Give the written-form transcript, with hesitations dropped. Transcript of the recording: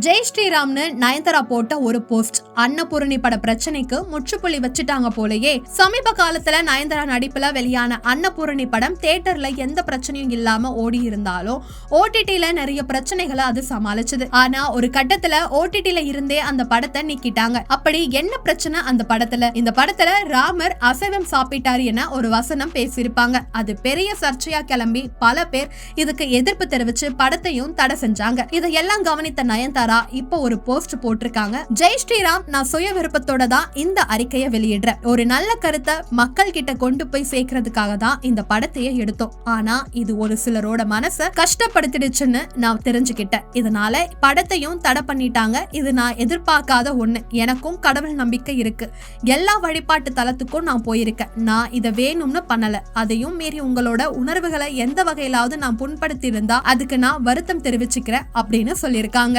ஜெய் ஸ்ரீராம்னு நயன்தாரா போட்ட ஒரு போஸ்ட் அன்னபூரணி பட பிரச்சனைக்கு முற்றுப்புள்ளி வச்சுட்டாங்க போலயே. சமீப காலத்துல நயன்தாரா நடிப்புல வெளியான அன்னபூரணி படம் தியேட்டர்ல எந்த பிரச்சனையும் இல்லாம ஓடி இருந்தாலும் ஓடிடில நிறைய பிரச்சனைகளை அது சமாளிச்சது. ஆனா ஒரு கட்டத்துல ஓடிடில இருந்தே அந்த படத்தை நீக்கிட்டாங்க. அப்படி என்ன பிரச்சனை அந்த படத்துல? இந்த படத்துல ராமர் அசைவம் சாப்பிட்டாரு என ஒரு வசனம் பேசியிருப்பாங்க. அது பெரிய சர்ச்சையா கிளம்பி பல பேர் இதுக்கு எதிர்ப்பு தெரிவிச்சு படத்தையும் தடை செஞ்சாங்க. இதையெல்லாம் கவனித்த நயன்தாரா இப்போ ஒரு போஸ்ட் போட்டிருக்காங்க. ஜெய் ஸ்ரீராம், நான் சுய விருப்பத்தோட தான் இந்த அறிக்கையை வெளியிடுறேன். ஒரு நல்ல கருத்தை மக்கள் கிட்ட கொண்டு போய் சேர்க்கறதுக்காக தான் இந்த படத்தையே எடுத்தோம். ஆனா இது ஒரு சிலரோட மனசை கஷ்டப்படுத்திடுச்சுன்னு நான் தெரிஞ்சுக்கிட்டேன். இதனால படத்தையும் தடை பண்ணிட்டாங்க. இது நான் எதிர்பார்க்காத ஒண்ணு. எனக்கும் கடவுள் நம்பிக்கை இருக்கு. எல்லா வழிபாட்டு தலத்துக்கும் நான் போயிருக்கேன். நான் இதை வேணும்னு பண்ணல. அதையும் மீறி உங்களோட உணர்வுகளை எந்த வகையிலாவது நான் புண்படுத்தி இருந்தா அதுக்கு நான் வருத்தம் தெரிவிச்சுக்கிறேன் அப்படின்னு சொல்லியிருக்காங்க.